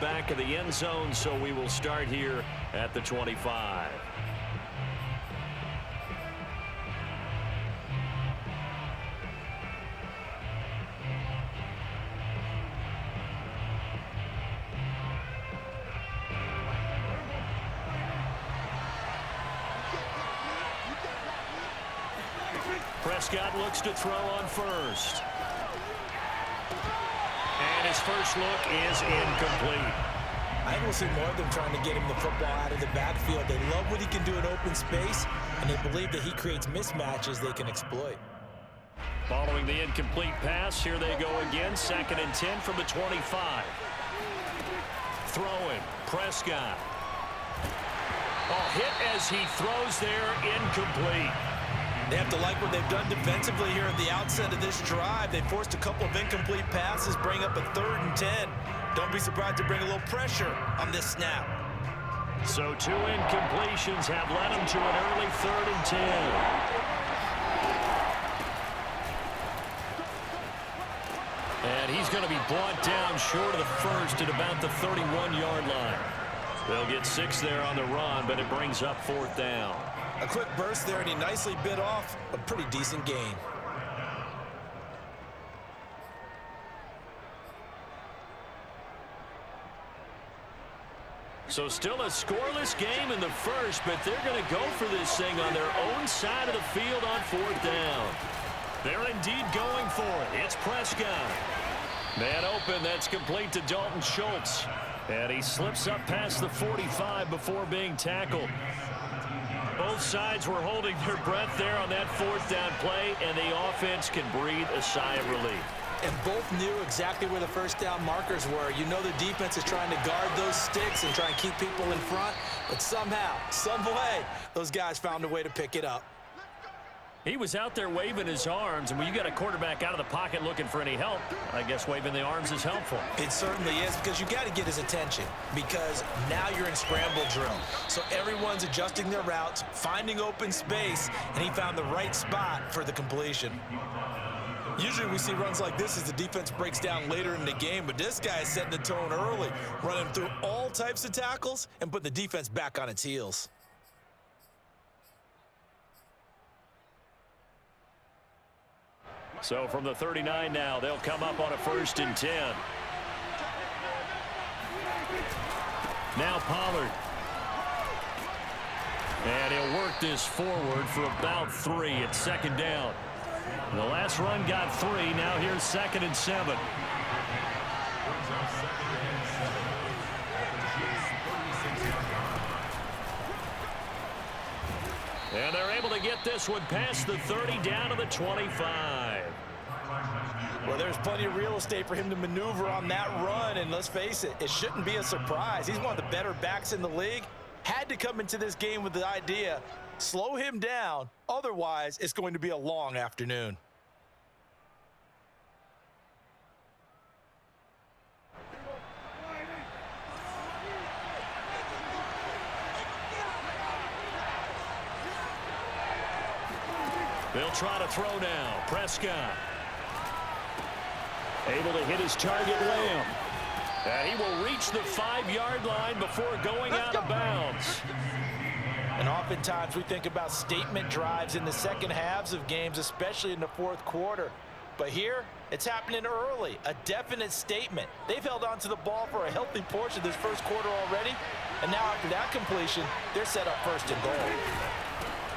back of the end zone, so we will start here at the 25. Prescott looks to throw on first. And his first look is incomplete. I will see more of them trying to get him the football out of the backfield. They love what he can do in open space, and they believe that he creates mismatches they can exploit. Following the incomplete pass, here they go again. 2nd and 10 from the 25. Throwing, Prescott. Oh, hit as he throws there, incomplete. They have to like what they've done defensively here at the outset of this drive. They forced a couple of incomplete passes, bring up a 3rd and 10. Don't be surprised to bring a little pressure on this snap. So 2 incompletions have led them to an early 3rd and 10. And he's going to be brought down short of the first at about the 31-yard line. They'll get 6 there on the run, but it brings up 4th down. A quick burst there, and he nicely bit off a pretty decent gain. So still a scoreless game in the first, but they're going to go for this thing on their own side of the field on 4th down. They're indeed going for it. It's Prescott. Man open, that's complete to Dalton Schultz. And he slips up past the 45 before being tackled. Both sides were holding their breath there on that 4th down play, and the offense can breathe a sigh of relief. And both knew exactly where the first down markers were. You know the defense is trying to guard those sticks and try and keep people in front, but somehow, some way, those guys found a way to pick it up. He was out there waving his arms, and when you got a quarterback out of the pocket looking for any help, I guess waving the arms is helpful. It certainly is, because you got to get his attention, because now you're in scramble drill. So everyone's adjusting their routes, finding open space, and he found the right spot for the completion. Usually we see runs like this as the defense breaks down later in the game, but this guy is setting the tone early, running through all types of tackles and putting the defense back on its heels. So from the 39 now, they'll come up on a 1st and 10. Now Pollard. And he'll work this forward for about 3 at 2nd down. The last run got 3. Now here's 2nd and 7. And they're able to get this one past the 30 down to the 25. Well, there's plenty of real estate for him to maneuver on that run, and let's face it, it shouldn't be a surprise. He's one of the better backs in the league. Had to come into this game with the idea, slow him down, otherwise it's going to be a long afternoon. They'll try to throw now. Prescott. Able to hit his target, Lamb. And he will reach the 5-yard line before going out of bounds. And oftentimes we think about statement drives in the second halves of games, especially in the 4th quarter. But here, it's happening early, a definite statement. They've held on to the ball for a healthy portion of this first quarter already. And now after that completion, they're set up 1st and goal.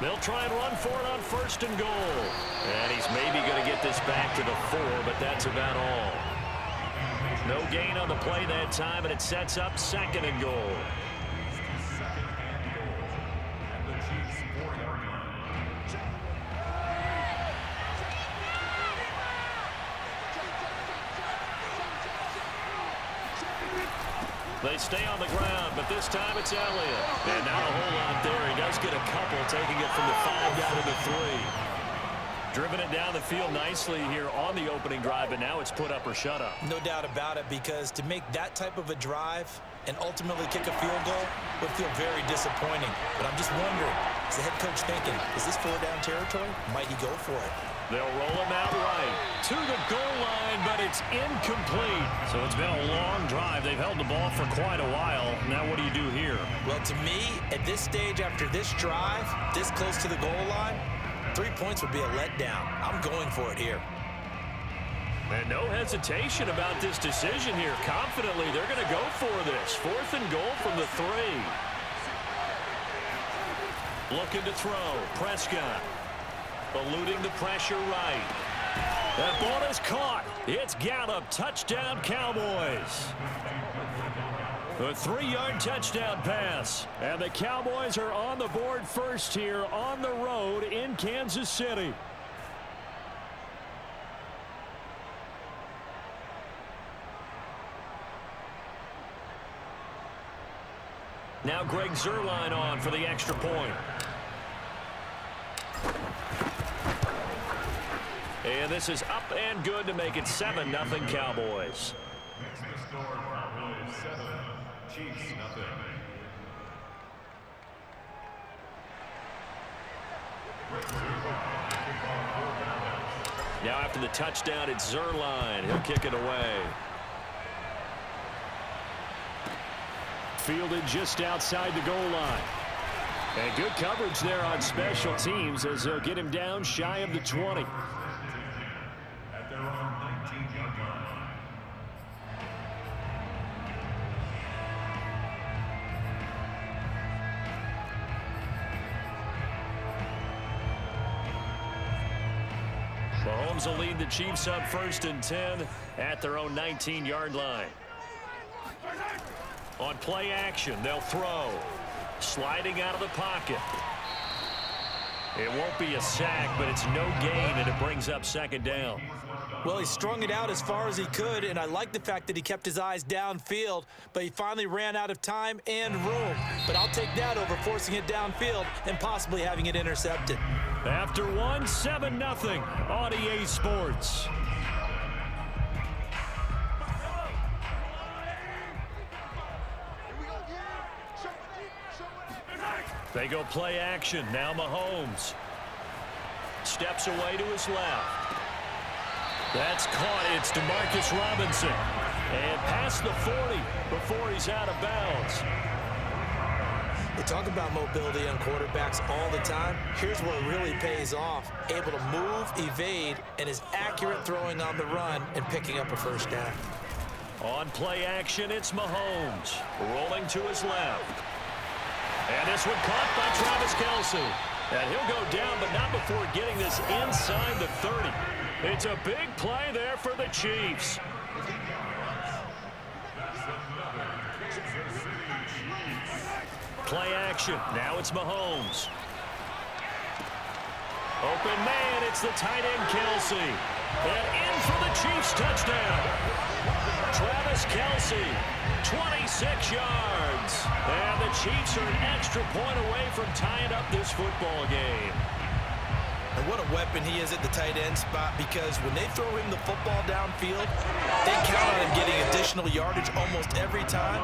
They'll try and run for it on 1st and goal. And he's maybe going to get this back to the 4, but that's about all. No gain on the play that time, and it sets up 2nd and goal. They stay on the ground, but this time it's Elliott. And not a whole lot there. He does get a couple, taking it from the 5 down to the 3. Driven it down the field nicely here on the opening drive, and now it's put up or shut up. No doubt about it, because to make that type of a drive and ultimately kick a field goal would feel very disappointing. But I'm just wondering, is the head coach thinking, is this 4-down territory? Might he go for it? They'll roll him out right to the goal line, but it's incomplete. So it's been a long drive. They've held the ball for quite a while. Now what do you do here? Well, to me, at this stage after this drive, this close to the goal line, 3 points would be a letdown. I'm going for it here. And no hesitation about this decision here. Confidently, they're going to go for this. 4th and goal from the 3. Looking to throw. Prescott. Eluding the pressure right. That ball is caught. It's Gallup. Touchdown, Cowboys. A 3-yard touchdown pass. And the Cowboys are on the board first here on the road in Kansas City. Now Greg Zuerlein on for the extra point. And this is up and good to make it 7-0 Cowboys. Now after the touchdown, it's Zuerlein. He'll kick it away. Fielded just outside the goal line. And good coverage there on special teams as they'll get him down shy of the 20. At their own 19-yard line. Mahomes will lead the Chiefs up 1st and 10 at their own 19-yard line. On play action, they'll throw. Sliding out of the pocket. It won't be a sack, but it's no gain, and it brings up 2nd down. Well, he strung it out as far as he could, and I like the fact that he kept his eyes downfield, but he finally ran out of time and room. But I'll take that over forcing it downfield and possibly having it intercepted. After 7-0 on EA Sports. They go play action. Now Mahomes. Steps away to his left. That's caught. It's Demarcus Robinson. And past the 40 before he's out of bounds. They talk about mobility on quarterbacks all the time. Here's where it really pays off. Able to move, evade, and is accurate throwing on the run and picking up a 1st down. On play action, it's Mahomes. Rolling to his left. And this one caught by Travis Kelce. And he'll go down, but not before getting this inside the 30. It's a big play there for the Chiefs. Play action. Now it's Mahomes. Open man. It's the tight end, Kelce. And in for the Chiefs touchdown. Travis Kelce, 26 yards. And the Chiefs are an extra point away from tying up this football game. And what a weapon he is at the tight end spot, because when they throw him the football downfield, they count on him getting additional yardage almost every time.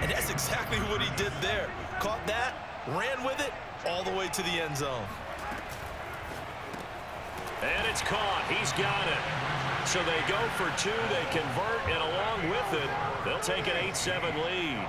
And that's exactly what he did there. Caught that, ran with it, all the way to the end zone. And it's caught. He's got it. So they go for 2. They convert, and along with it, they'll take an 8-7 lead.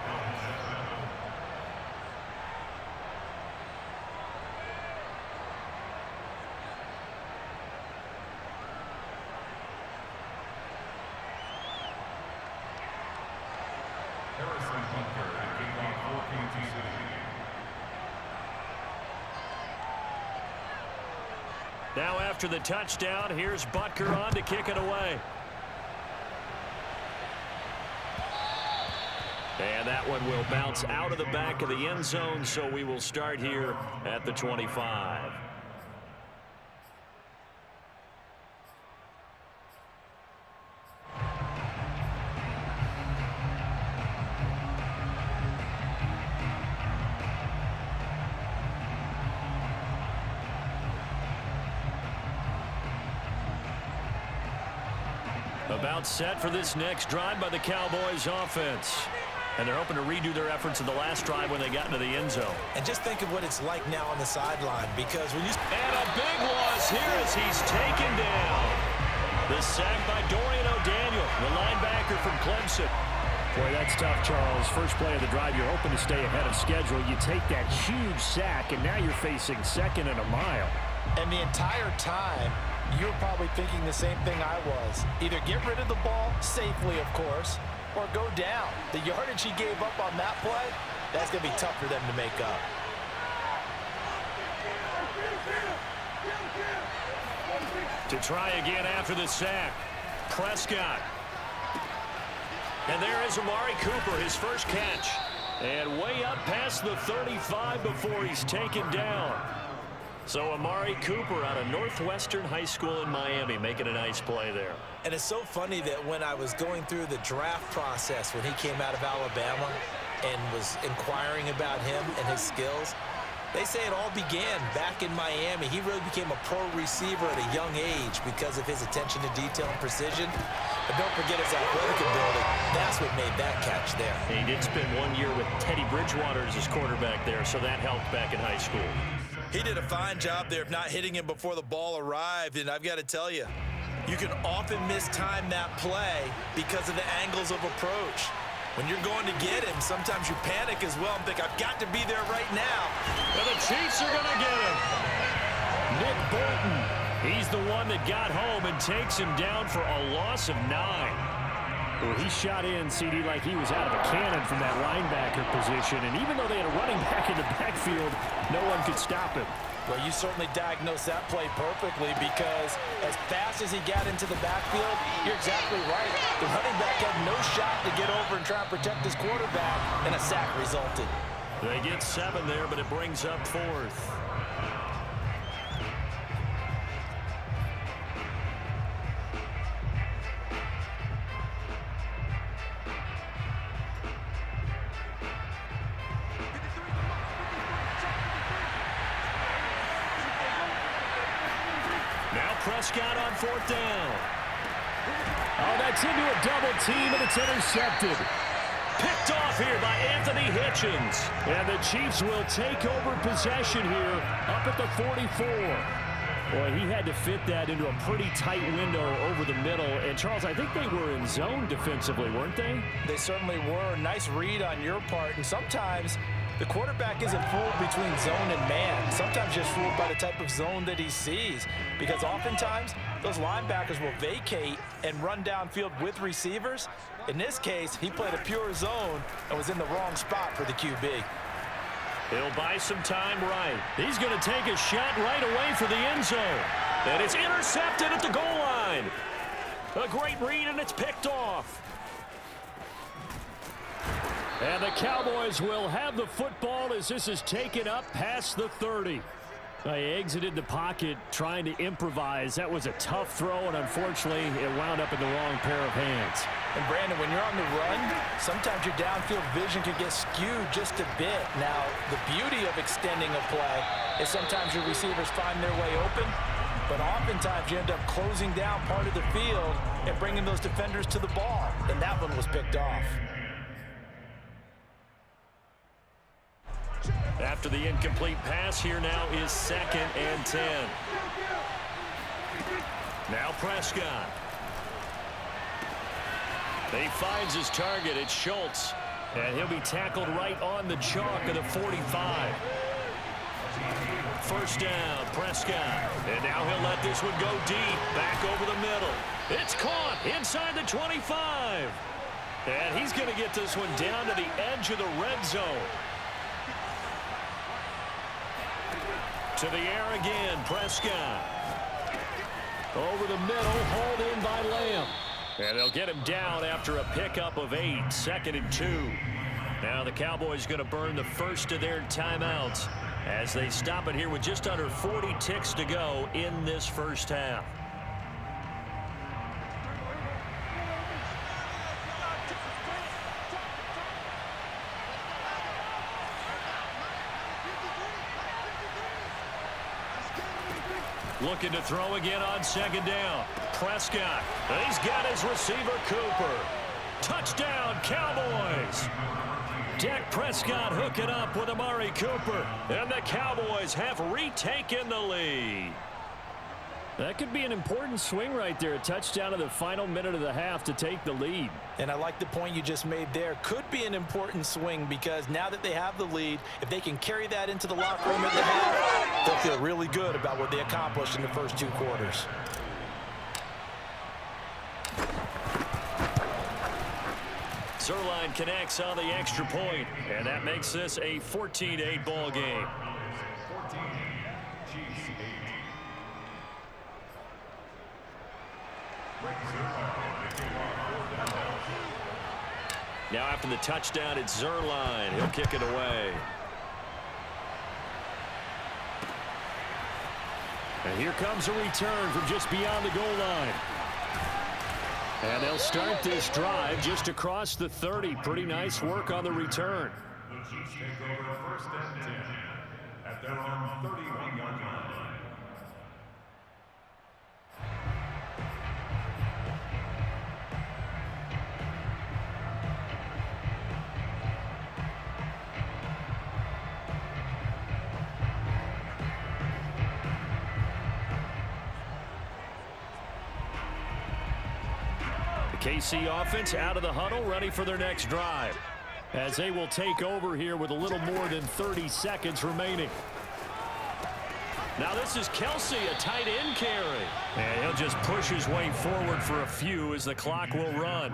Now after the touchdown, here's Butker on to kick it away. And that one will bounce out of the back of the end zone, so we will start here at the 25. About set for this next drive by the Cowboys offense. And they're hoping to redo their efforts in the last drive when they got into the end zone. And just think of what it's like now on the sideline, because when you... And a big loss here as he's taken down. The sack by Dorian O'Daniel, the linebacker from Clemson. Boy, that's tough, Charles. First play of the drive, you're hoping to stay ahead of schedule. You take that huge sack, and now you're facing second and a mile. And the entire time, you're probably thinking the same thing I was. Either get rid of the ball, safely, of course, or go down. The yardage he gave up on that play, that's going to be tough for them to make up. To try again after the sack, Prescott. And there is Amari Cooper, his first catch. And way up past the 35 before he's taken down. So Amari Cooper out of Northwestern High School in Miami making a nice play there. And it's so funny that when I was going through the draft process when he came out of Alabama and was inquiring about him and his skills, they say it all began back in Miami. He really became a pro receiver at a young age because of his attention to detail and precision. But don't forget his athletic ability. That's what made that catch there. He did spend 1 year with Teddy Bridgewater as his quarterback there, so that helped back in high school. He did a fine job there of not hitting him before the ball arrived, and I've got to tell you, you can often mistime that play because of the angles of approach. When you're going to get him, sometimes you panic as well and think, I've got to be there right now. And the Chiefs are going to get him. Nick Bolton, he's the one that got home and takes him down for a loss of 9. Well, he shot in, CD, like he was out of a cannon from that linebacker position. And even though they had a running back in the backfield, no one could stop him. Well, you certainly diagnosed that play perfectly, because as fast as he got into the backfield, you're exactly right. The running back had no shot to get over and try and protect his quarterback, and a sack resulted. They get 7 there, but it brings up 4th. Prescott on 4th down. Oh, that's into a double team, and it's intercepted. Picked off here by Anthony Hitchens. And the Chiefs will take over possession here up at the 44. Boy, he had to fit that into a pretty tight window over the middle. And, Charles, I think they were in zone defensively, weren't they? They certainly were. Nice read on your part. And sometimes the quarterback isn't fooled between zone and man. Sometimes just fooled by the type of zone that he sees, because oftentimes those linebackers will vacate and run downfield with receivers. In this case, he played a pure zone and was in the wrong spot for the QB. He'll buy some time right. He's going to take a shot right away for the end zone. And it's intercepted at the goal line. A great read, and it's picked off. And the Cowboys will have the football as this is taken up past the 30. They exited the pocket trying to improvise. That was a tough throw, and unfortunately, it wound up in the wrong pair of hands. And, Brandon, when you're on the run, sometimes your downfield vision can get skewed just a bit. Now, the beauty of extending a play is sometimes your receivers find their way open, but oftentimes you end up closing down part of the field and bringing those defenders to the ball, and that one was picked off. After the incomplete pass, here now is 2nd and 10. Now Prescott. He finds his target. It's Schultz. And he'll be tackled right on the chalk of the 45. First down, Prescott. And now he'll let this one go deep. Back over the middle. It's caught inside the 25. And he's going to get this one down to the edge of the red zone. To the air again, Prescott. Over the middle, hauled in by Lamb. And they'll get him down after a pickup of 8, 2nd and 2. Now the Cowboys going to burn the first of their timeouts as they stop it here with just under 40 ticks to go in this first half. Looking to throw again on 2nd down. Prescott. He's got his receiver, Cooper. Touchdown, Cowboys. Dak Prescott hooking up with Amari Cooper. And the Cowboys have retaken the lead. That could be an important swing right there. A touchdown in the final minute of the half to take the lead. And I like the point you just made there. Could be an important swing because now that they have the lead, if they can carry that into the locker room at the half, they'll feel really good about what they accomplished in the first 2 quarters. Zerline connects on the extra point, and that makes this a 14-8 ball game. 14, Chiefs 8. Now after the touchdown, it's Zerline. He'll kick it away. And here comes a return from just beyond the goal line. And they'll start this drive just across the 30. Pretty nice work on the return. The Chiefs take over first and 10 at their own 31-yard line. KC offense out of the huddle, ready for their next drive. As they will take over here with a little more than 30 seconds remaining. Now this is Kelsey, a tight end carry. And he'll just push his way forward for a few as the clock will run.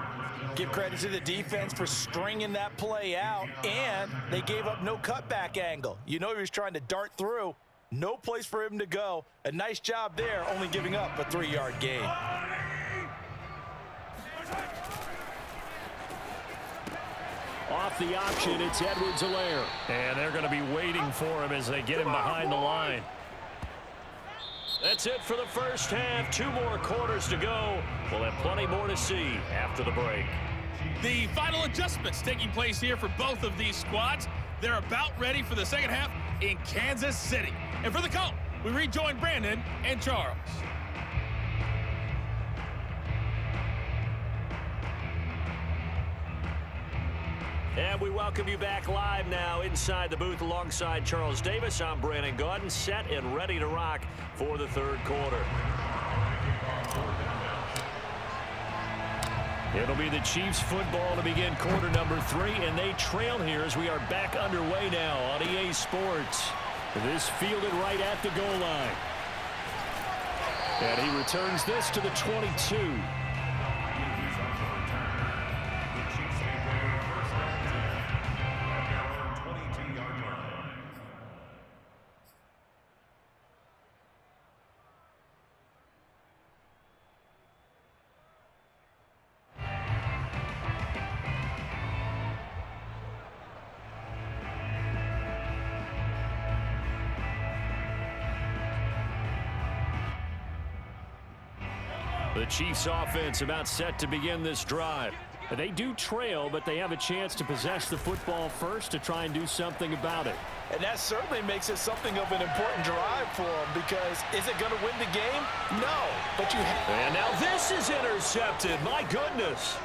Give credit to the defense for stringing that play out, and they gave up no cutback angle. You know he was trying to dart through. No place for him to go. A nice job there, only giving up a 3-yard gain. Off the option, it's Edwards-Helaire. And they're going to be waiting for him as they get him behind the line. That's it for the first half. 2 more quarters to go. We'll have plenty more to see after the break. The final adjustments taking place here for both of these squads. They're about ready for the second half in Kansas City. And for the call, we rejoin Brandon and Charles. And we welcome you back live now inside the booth alongside Charles Davis. I'm Brandon Gaudin, set and ready to rock for the third quarter. It'll be the Chiefs football to begin quarter number 3, and they trail here as we are back underway now on EA Sports. This fielded right at the goal line. And he returns this to the 22. The Chiefs offense about set to begin this drive. They do trail, but they have a chance to possess the football first to try and do something about it. And that certainly makes it something of an important drive for them, because is it going to win the game? No, but you have. And now this is intercepted. My goodness.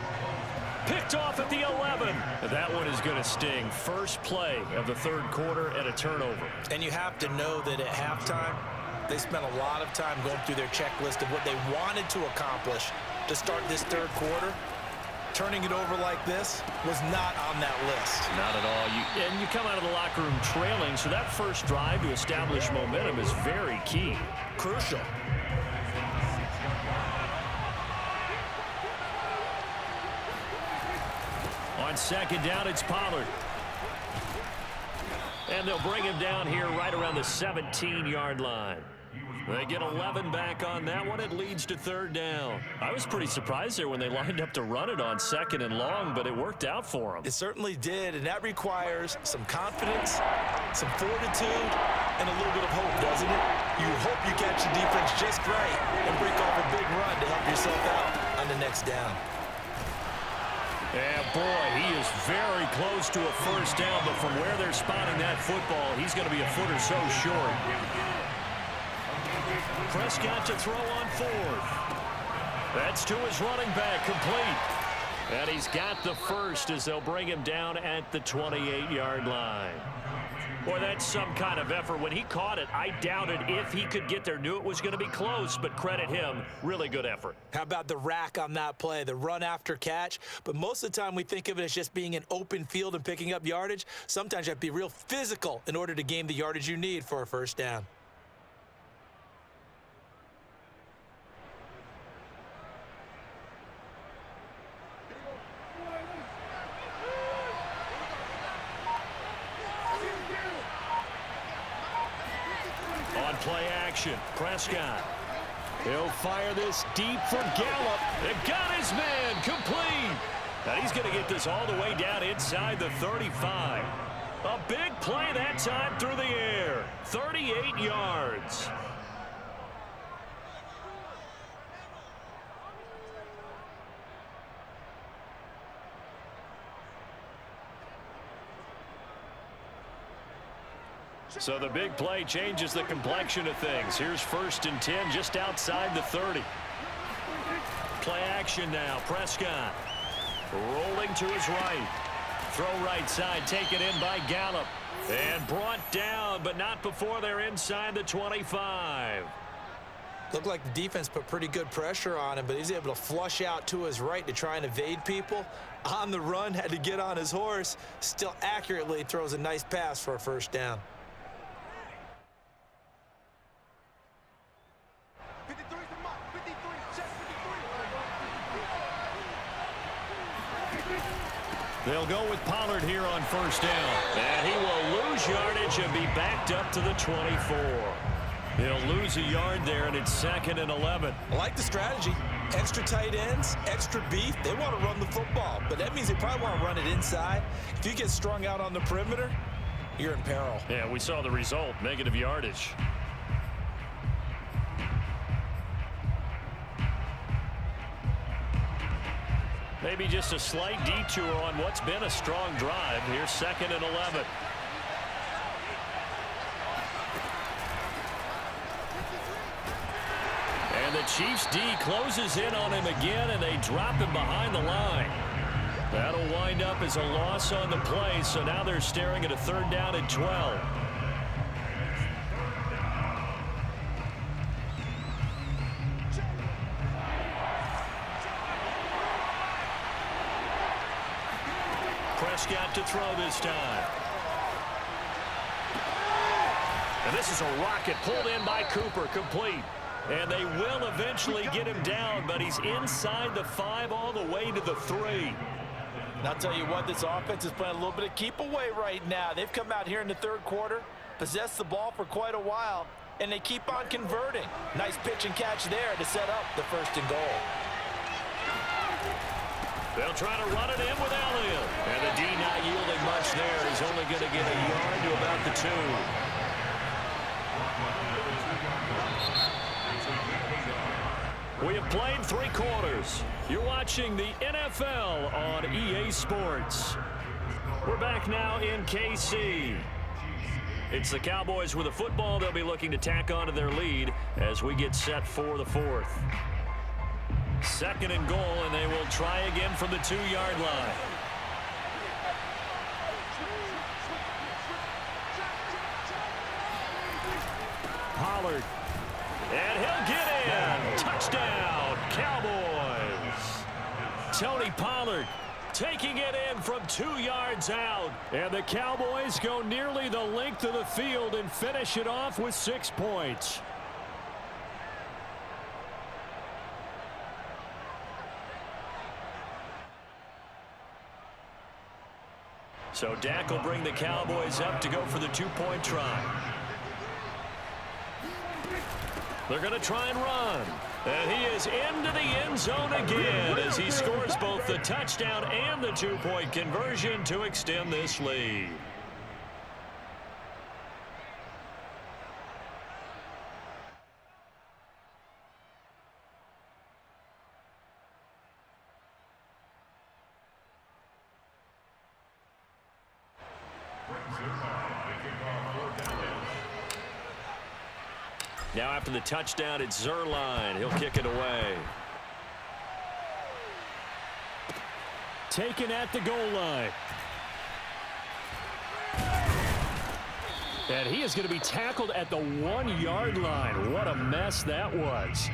Picked off at the 11. That one is going to sting. First play of the third quarter and a turnover. And you have to know that at halftime, they spent a lot of time going through their checklist of what they wanted to accomplish to start this third quarter. Turning it over like this was not on that list. Not at all. And you come out of the locker room trailing, so that first drive to establish momentum is very key. Crucial. On second down, it's Pollard. And they'll bring him down here right around the 17-yard line. They get 11 back on that one. It leads to third down. I was pretty surprised there when they lined up to run it on second and long, but it worked out for them. It certainly did, and that requires some confidence, some fortitude, and a little bit of hope, doesn't it? You hope you catch your defense just right and break off a big run to help yourself out on the next down. And boy, he is very close to a first down, but from where they're spotting that football, he's going to be a foot or so short. Prescott to throw on fourth. That's to his running back, complete. And he's got the first as they'll bring him down at the 28-yard line. Boy, that's some kind of effort. When he caught it, I doubted if he could get there. Knew it was going to be close, but credit him. Really good effort. How about the rack on that play, the run after catch? But most of the time we think of it as just being an open field and picking up yardage. Sometimes you have to be real physical in order to gain the yardage you need for a first down. Play action. Prescott. He'll fire this deep for Gallup. It got his man complete. And he's going to get this all the way down inside the 35. A big play that time through the air. 38 yards. So the big play changes the complexion of things. Here's 1st and 10 just outside the 30. Play action now. Prescott rolling to his right. Throw right side, taken in by Gallup. And brought down, but not before they're inside the 25. Looked like the defense put pretty good pressure on him, but he's able to flush out to his right to try and evade people. On the run, had to get on his horse. Still accurately throws a nice pass for a first down. They'll go with Pollard here on first down. And he will lose yardage and be backed up to the 24. He'll lose a yard there, and it's 2nd and 11. I like the strategy. Extra tight ends, extra beef. They want to run the football, but that means they probably want to run it inside. If you get strung out on the perimeter, you're in peril. Yeah, we saw the result, negative yardage. Maybe just a slight detour on what's been a strong drive. Here's 2nd and 11. And the Chiefs D closes in on him again, and they drop him behind the line. That'll wind up as a loss on the play, so now they're staring at a 3rd down and 12. Prescott to throw this time. And this is a rocket pulled in by Cooper, complete. And they will eventually get him down, but he's inside the 5 all the way to the 3. And I'll tell you what, this offense is playing a little bit of keep away right now. They've come out here in the 3rd quarter, possessed the ball for quite a while, and they keep on converting. Nice pitch and catch there to set up the 1st and goal. They'll try to run it in with Elliott. And the D not yielding much there. He's only going to get a yard to about the 2. We have played 3 quarters. You're watching the NFL on EA Sports. We're back now in KC. It's the Cowboys with the football. They'll be looking to tack on to their lead as we get set for the 4th. 2nd and goal, and they will try again from the 2-yard line. Pollard. And he'll get in. Touchdown, Cowboys. Tony Pollard taking it in from 2 yards out. And the Cowboys go nearly the length of the field and finish it off with 6 points. So Dak will bring the Cowboys up to go for the 2-point try. They're going to try and run. And he is into the end zone again as he scores both the touchdown and the 2-point conversion to extend this lead. Now after the touchdown, it's Zerline. He'll kick it away. taken at the goal line. And he is going to be tackled at the 1-yard line. What a mess that was.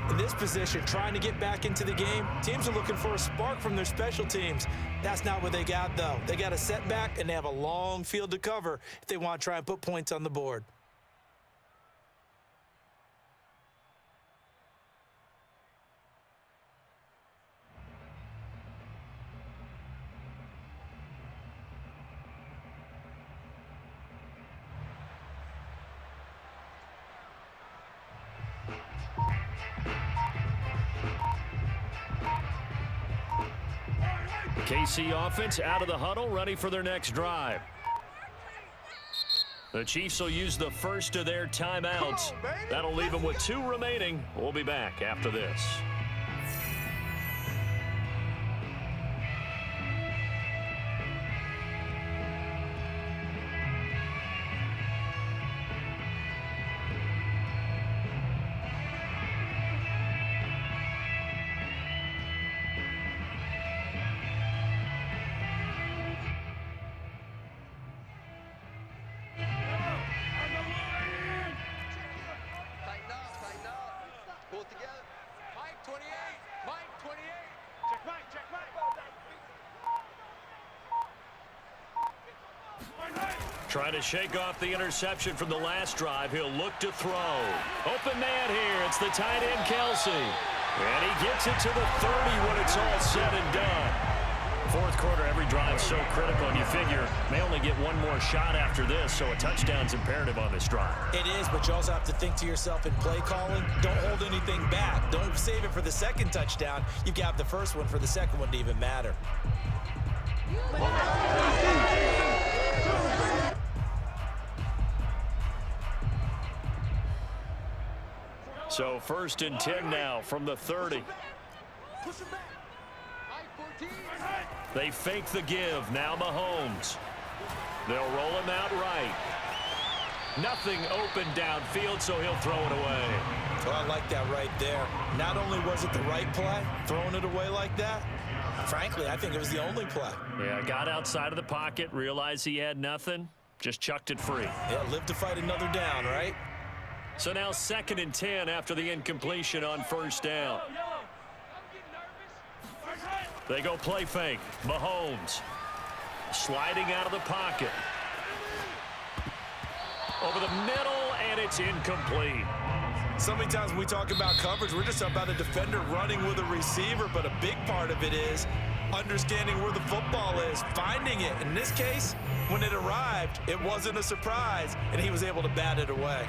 In this position, trying to get back into the game, teams are looking for a spark from their special teams. That's not what they got, though. They got a setback, and they have a long field to cover if they want to try and put points on the board. KC offense out of the huddle, ready for their next drive. The Chiefs will use the first of their timeouts. That'll leave them with 2 remaining. We'll be back after this. Trying to shake off the interception from the last drive. He'll look to throw. Open man here. It's the tight end, Kelsey. And he gets it to the 30 when it's all said and done. Fourth quarter, every drive's so critical, and you figure may only get one more shot after this, so a touchdown's imperative on this drive. It is, but you also have to think to yourself in play calling, don't hold anything back. Don't save it for the second touchdown. You've got the first one for the second one to even matter. So 1st and 10 now from the 30. They fake the give. Now Mahomes. They'll roll him out right. Nothing open downfield, so he'll throw it away. Well, I like that right there. Not only was it the right play, throwing it away like that, frankly, I think it was the only play. Yeah, got outside of the pocket, realized he had nothing, just chucked it free. Yeah, live to fight another down, right? So now 2nd and 10 after the incompletion on 1st down. They go play fake. Mahomes sliding out of the pocket. Over the middle, and it's incomplete. So many times when we talk about coverage, we're just talking about a defender running with a receiver, but a big part of it is understanding where the football is, finding it. In this case, when it arrived, it wasn't a surprise, and he was able to bat it away.